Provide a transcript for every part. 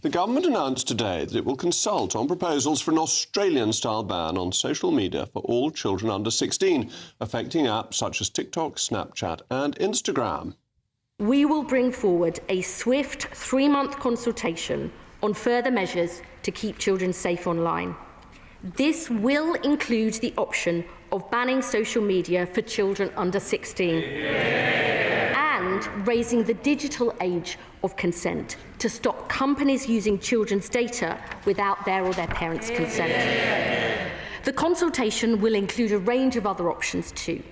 The government announced today that it will consult on proposals for an Australian-style ban on social media for all children under 16, affecting apps such as TikTok, Snapchat and Instagram. We will bring forward a swift 3-month consultation on further measures to keep children safe online. This will include the option of banning social media for children under 16 and raising the digital age of consent to stop companies using children's data without their or their parents' consent. The consultation will include a range of other options too,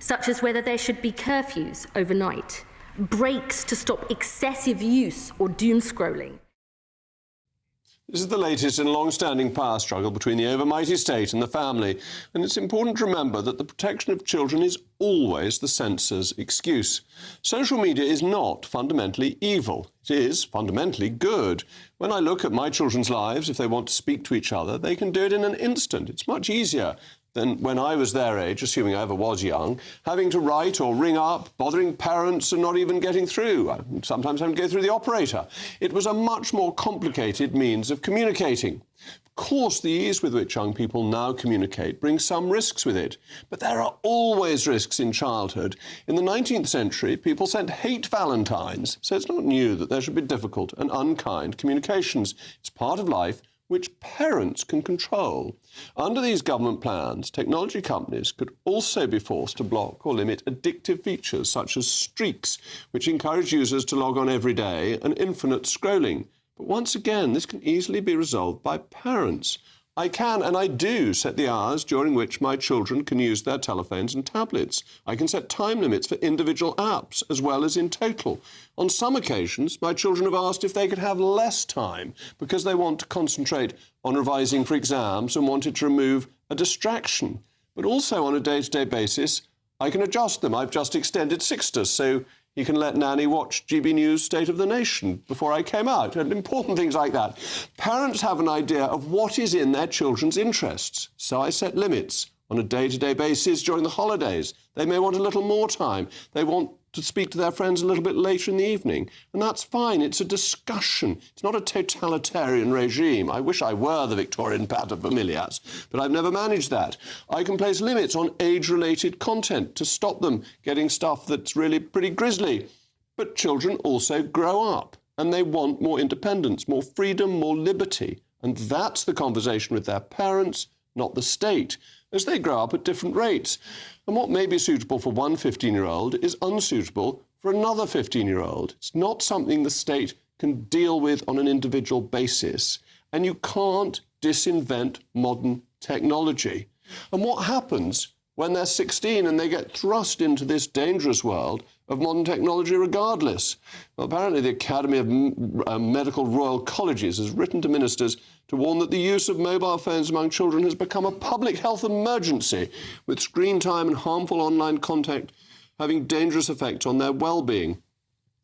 such as whether there should be curfews overnight, breaks to stop excessive use or doom scrolling. This is the latest in a long-standing power struggle between the overmighty state and the family, and it's important to remember that the protection of children is always the censor's excuse. Social media is not fundamentally evil. It is fundamentally good. When I look at my children's lives, if they want to speak to each other, they can do it in an instant. It's much easier than when I was their age, assuming I ever was young, having to write or ring up, bothering parents and not even getting through. Sometimes having to go through the operator. It was a much more complicated means of communicating. Of course, the ease with which young people now communicate brings some risks with it, but there are always risks in childhood. In the 19th century, people sent hate valentines, so it's not new that there should be difficult and unkind communications. It's part of life which parents can control. Under these government plans, technology companies could also be forced to block or limit addictive features such as streaks, which encourage users to log on every day, and infinite scrolling. But once again, this can easily be resolved by parents. I can, and I do, set the hours during which my children can use their telephones and tablets. I can set time limits for individual apps, as well as in total. On some occasions, my children have asked if they could have less time because they want to concentrate on revising for exams and wanted to remove a distraction. But also on a day-to-day basis, I can adjust them. I've just extended Sixtus, so he can let Nanny watch GB News State of the Nation before I came out, and important things like that. Parents have an idea of what is in their children's interests, so I set limits on a day-to-day basis during the holidays. They may want a little more time. They want to speak to their friends a little bit later in the evening, and that's fine. It's a discussion. It's not a totalitarian regime. I wish I were the Victorian paterfamilias, but I've never managed that. I can place limits on age-related content to stop them getting stuff that's really pretty grisly. But children also grow up, and they want more independence, more freedom, more liberty, and that's the conversation with their parents, not the state, as they grow up at different rates. And what may be suitable for one 15-year-old is unsuitable for another 15-year-old. It's not something the state can deal with on an individual basis. And you can't disinvent modern technology. And what happens when they're 16 and they get thrust into this dangerous world of modern technology regardless? Well, apparently the Academy of Medical Royal Colleges has written to ministers to warn that the use of mobile phones among children has become a public health emergency, with screen time and harmful online contact having dangerous effects on their well-being.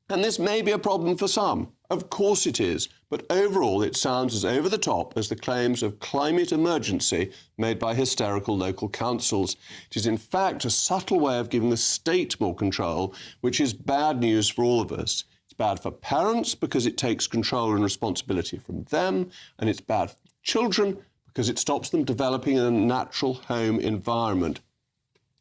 And this may be a problem for some. Of course it is. But overall, it sounds as over the top as the claims of climate emergency made by hysterical local councils. It is in fact a subtle way of giving the state more control, which is bad news for all of us. It's bad for parents because it takes control and responsibility from them, and it's bad for children because it stops them developing in a natural home environment.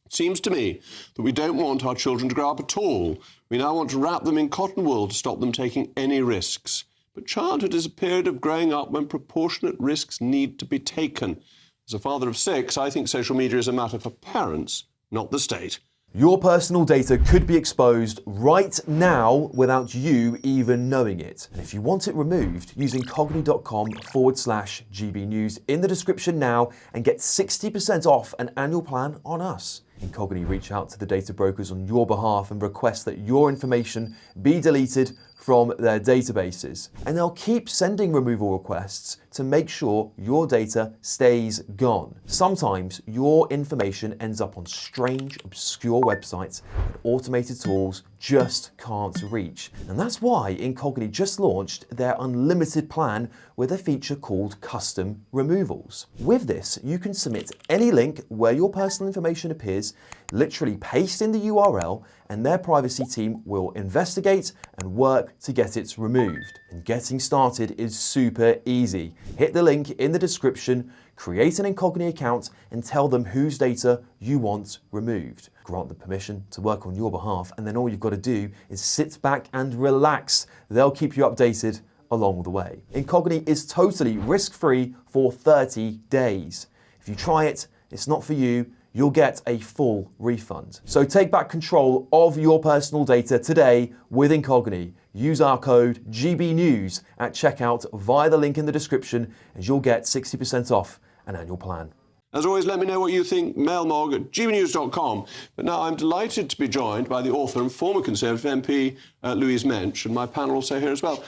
It seems to me that we don't want our children to grow up at all. We now want to wrap them in cotton wool to stop them taking any risks. But childhood is a period of growing up when proportionate risks need to be taken. As a father of 6, I think social media is a matter for parents, not the state. Your personal data could be exposed right now without you even knowing it. And if you want it removed, use incogni.com/GB News in the description now and get 60% off an annual plan on us. Incogni reach out to the data brokers on your behalf and request that your information be deleted from their databases. And they'll keep sending removal requests to make sure your data stays gone. Sometimes your information ends up on strange, obscure websites that automated tools just can't reach. And that's why Incogni just launched their unlimited plan with a feature called Custom Removals. With this, you can submit any link where your personal information appears, Literally paste in the URL and their privacy team will investigate and work to get it removed. And getting started is super easy. Hit the link in the description, create an Incogni account and tell them whose data you want removed. Grant them permission to work on your behalf, and then all you've got to do is sit back and relax. They'll keep you updated along the way. Incogni is totally risk-free for 30 days. If you try it, it's not for you, you'll get a full refund. So take back control of your personal data today with Incogni. Use our code GBNews at checkout via the link in the description, and you'll get 60% off an annual plan. As always, let me know what you think, mailmog@gbnews.com. But now I'm delighted to be joined by the author and former Conservative MP, Louise Mensch, and my panel also here as well.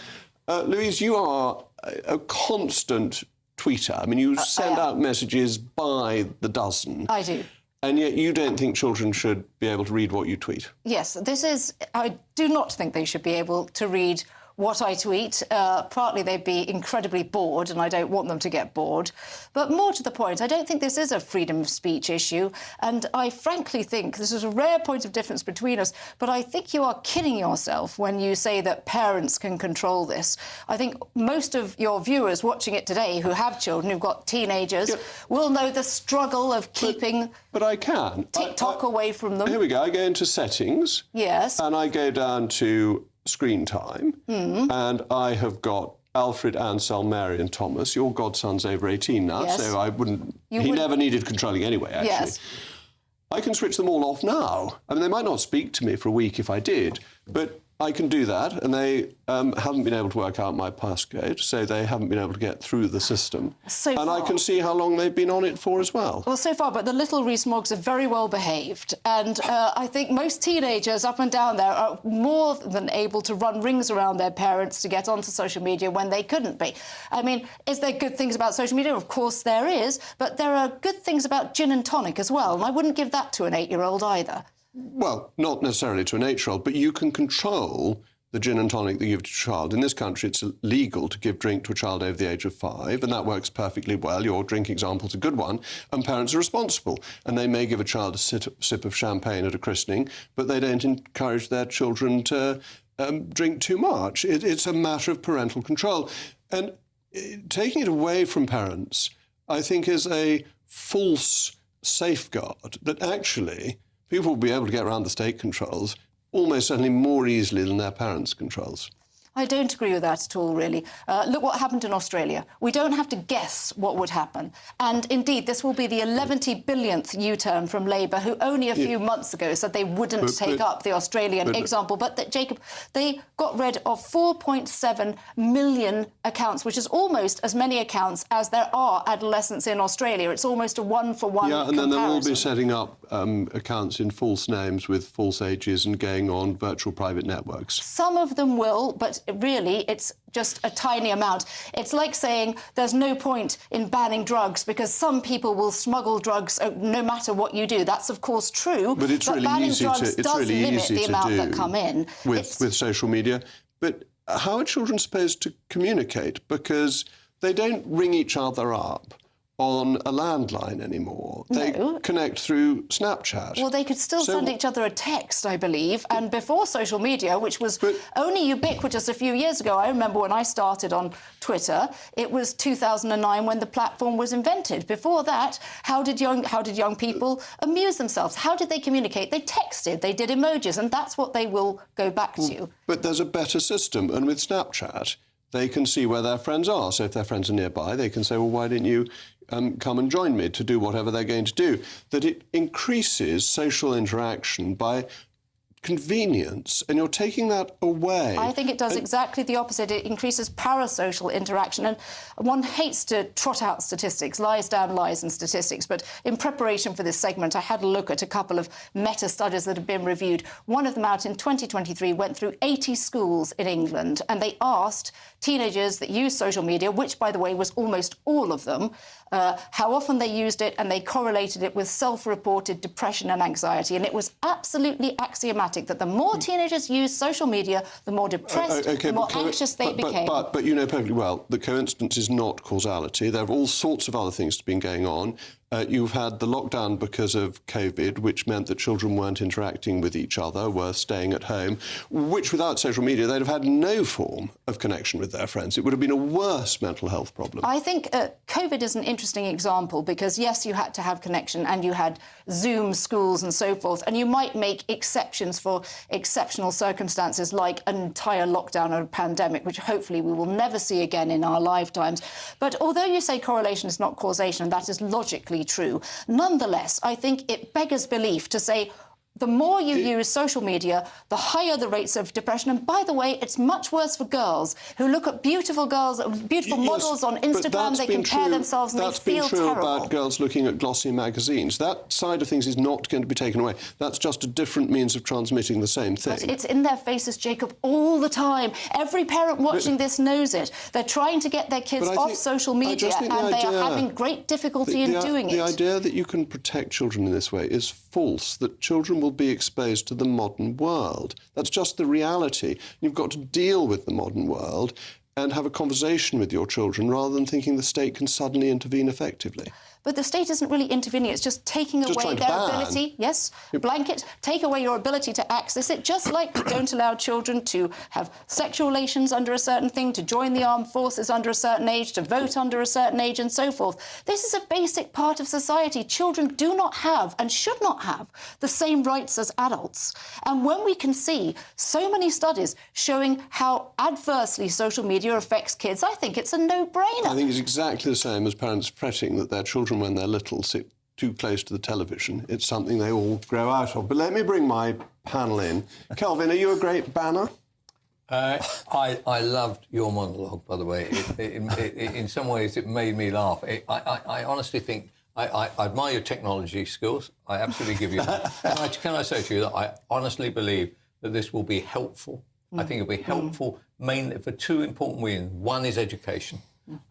Louise, you are a constant tweeter. I mean, you send out messages by the dozen. I do. And yet you don't think children should be able to read what you tweet? Yes, I do not think they should be able to read what I tweet. Partly they'd be incredibly bored, and I don't want them to get bored. But more to the point, I don't think this is a freedom of speech issue, and I frankly think this is a rare point of difference between us, but I think you are kidding yourself when you say that parents can control this. I think most of your viewers watching it today who have children, who've got teenagers, will know the struggle of keeping but I can. TikTok away from them. Here we go. I go into settings. Yes. And I go down to screen time, and I have got Alfred, Ansel, Mary and Thomas. Your godson's over 18 now, Yes. so I wouldn't... He never needed controlling anyway, actually. Yes. I can switch them all off now. I mean, they might not speak to me for a week if I did, but I can do that, and they haven't been able to work out my passcode, so they haven't been able to get through the system. So and I far. can see how long they've been on it for as well. Well, so far, but the little Rees-Moggs are very well behaved, and I think most teenagers up and down there are more than able to run rings around their parents to get onto social media when they couldn't be. I mean, is there good things about social media? Of course there is, but there are good things about gin and tonic as well, and I wouldn't give that to an 8-year-old either. Well, not necessarily to an 8-year-old, but you can control the gin and tonic that you give to a child. In this country, it's illegal to give drink to a child over the age of 5, and that works perfectly well. Your drink example's a good one, and parents are responsible. And they may give a child a sip of champagne at a christening, but they don't encourage their children to drink too much. It's a matter of parental control. And taking it away from parents, I think, is a false safeguard that actually people will be able to get around the state controls almost certainly more easily than their parents' controls. I don't agree with that at all, really. Look what happened in Australia. We don't have to guess what would happen. And indeed, this will be the 11 billionth U-turn from Labour, who only a few months ago said they wouldn't take up the Australian example. But that, Jacob, they got rid of 4.7 million accounts, which is almost as many accounts as there are adolescents in Australia. It's almost a one-for-one comparison. And then they'll all be setting up accounts in false names with false ages and going on virtual private networks. Some of them will, but really, it's just a tiny amount. It's like saying there's no point in banning drugs because some people will smuggle drugs no matter what you do. That's, of course, true. But it's really banning easy drugs to, it's does really limit easy the to amount do that come in. with social media. But how are children supposed to communicate? Because they don't ring each other up on a landline anymore. They connect through Snapchat. Well, they could still send each other a text, I believe, and before social media, which was only ubiquitous a few years ago. I remember when I started on Twitter, it was 2009 when the platform was invented. Before that, how did young people amuse themselves? How did they communicate? They texted, they did emojis, and that's what they will go back to. But there's a better system, and with Snapchat, they can see where their friends are. So if their friends are nearby, they can say, well, why didn't you come and join me to do whatever they're going to do? That it increases social interaction by convenience, and you're taking that away. I think it does exactly the opposite. It increases parasocial interaction, and one hates to trot out statistics, lies down lies and statistics, but in preparation for this segment, I had a look at a couple of meta-studies that have been reviewed. One of them out in 2023 went through 80 schools in England, and they asked teenagers that use social media, which, by the way, was almost all of them, how often they used it, and they correlated it with self-reported depression and anxiety. And it was absolutely axiomatic that the more teenagers used social media, the more depressed, the more anxious they became. But you know perfectly well that coincidence is not causality. There are all sorts of other things that have been going on. You've had the lockdown because of COVID, which meant that children weren't interacting with each other, were staying at home, which without social media, they'd have had no form of connection with their friends. It would have been a worse mental health problem. I think COVID is an interesting example because, yes, you had to have connection and you had Zoom schools and so forth, and you might make exceptions for exceptional circumstances like an entire lockdown or a pandemic, which hopefully we will never see again in our lifetimes. But although you say correlation is not causation, and that is logically true, nonetheless, I think it beggars belief to say the more you use social media, the higher the rates of depression. And by the way, it's much worse for girls who look at beautiful girls, beautiful models on Instagram. They compare themselves and they feel terrible. That's been true about girls looking at glossy magazines. That side of things is not going to be taken away. That's just a different means of transmitting the same thing. But it's in their faces, Jacob, all the time. Every parent watching this knows it. They're trying to get their kids off social media and they are having great difficulty in doing it. The idea that you can protect children in this way is false, that children will be exposed to the modern world. That's just the reality. You've got to deal with the modern world and have a conversation with your children rather than thinking the state can suddenly intervene effectively. But the state isn't really intervening. It's just taking away their ability. Yes, blanket, take away your ability to access it, just like we don't allow children to have sexual relations under a certain thing, to join the armed forces under a certain age, to vote under a certain age, and so forth. This is a basic part of society. Children do not have and should not have the same rights as adults. And when we can see so many studies showing how adversely social media affects kids, I think it's a no-brainer. I think it's exactly the same as parents fretting that their children, when they're little, sit too close to the television. It's something they all grow out of. But let me bring my panel in. Kelvin, are you a great banner? I loved your monologue, by the way. In some ways, it made me laugh. I honestly think I admire your technology skills. I absolutely give you that. Can I say to you that I honestly believe that this will be helpful. I think it'll be helpful mainly for two important reasons. One is education.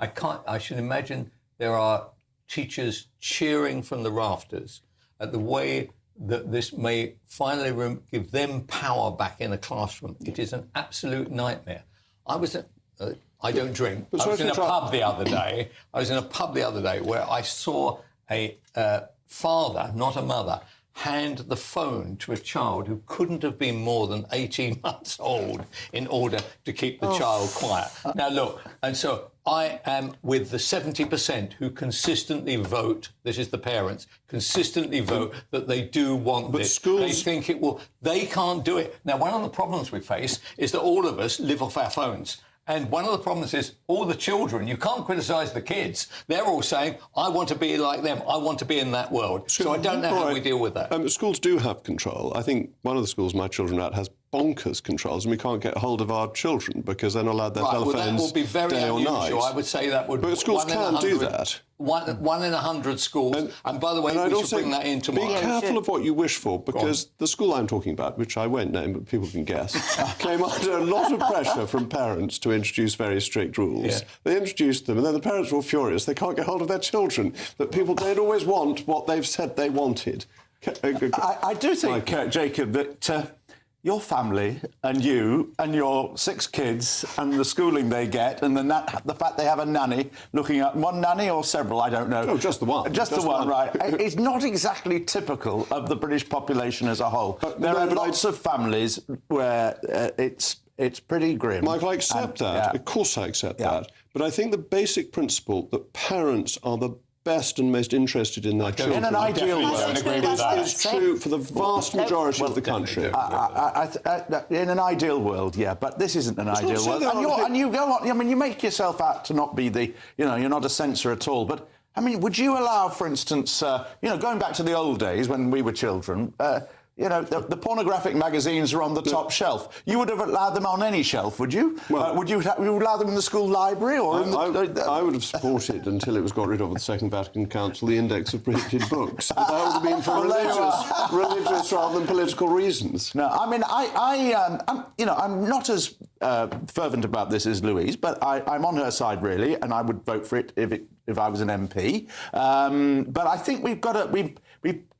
I should imagine there are teachers cheering from the rafters at the way that this may finally give them power back in a classroom. It is an absolute nightmare. I don't drink. I was in a pub the other day. Where I saw a father, not a mother, hand the phone to a child who couldn't have been more than 18 months old in order to keep the child quiet. Now, look, and so I am with the 70% who consistently vote, this is the parents, consistently vote that they do want this. They think it will. They can't do it. Now, one of the problems we face is that all of us live off our phones. And one of the problems is all the children, you can't criticise the kids. They're all saying, I want to be like them. I want to be in that world. So I don't know how we deal with that. Schools do have control. I think one of the schools my children are at has bonkers controls, and we can't get hold of our children because they're not allowed their telephones that will be very day unusual. or night. I would say that would be... But schools can do that. One in 100 schools. And by the way, we should bring that in tomorrow. Be careful of what you wish for, because the school I'm talking about, which I won't name, but people can guess, came under a lot of pressure from parents to introduce very strict rules. Yeah. They introduced them, and then the parents were all furious. They can't get hold of their children, that people don't always want what they've said they wanted. I do think, Jacob, that... your family and you and your 6 kids and the schooling they get and the fact they have a nanny looking at one nanny or several, I don't know. No, just the one. Just the one, right. It's not exactly typical of the British population as a whole. There are lots of families where it's pretty grim. Michael, I accept that. Yeah. Of course I accept that. But I think the basic principle that parents are the best and most interested in their children. In an ideal world, is true for the vast majority of the country. In an ideal world, yeah, but this isn't an ideal world. And you go on. I mean, you make yourself out to not be you're not a censor at all. But I mean, would you allow, for instance, going back to the old days when we were children? The pornographic magazines are on the top shelf. You would have allowed them on any shelf, would you? Well, would you allow them in the school library? Or I would have supported, until it was got rid of at the Second Vatican Council, the index of printed books. But that would have been for religious rather than political reasons. No, I mean, I'm not as fervent about this as Louise, but I'm on her side, really, and I would vote for it if I was an MP. But I think we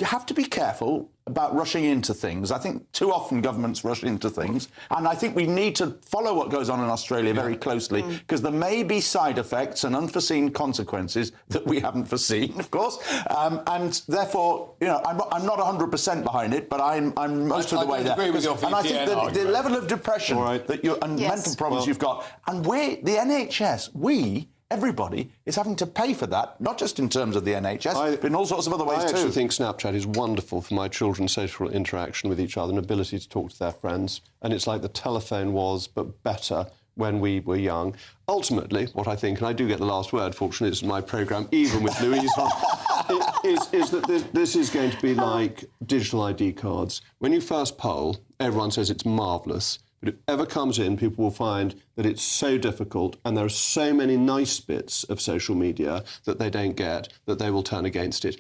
have to be careful about rushing into things. I think too often governments rush into things, and I think we need to follow what goes on in Australia very closely, because there may be side effects and unforeseen consequences that we haven't foreseen, of course, and therefore, I'm not 100% behind it, but I'm most of the way there. Agree with your and I think VPN the level of depression that mental problems you've got, and the NHS, everybody is having to pay for that, not just in terms of the NHS, but in all sorts of other ways too. I actually think Snapchat is wonderful for my children's social interaction with each other and ability to talk to their friends. And it's like the telephone was, but better when we were young. Ultimately, what I think, and I do get the last word, fortunately, it's my programme, even with Louise on, is that this is going to be like digital ID cards. When you first poll, everyone says it's marvellous. But if it ever comes in, people will find that it's so difficult and there are so many nice bits of social media that they don't get that they will turn against it.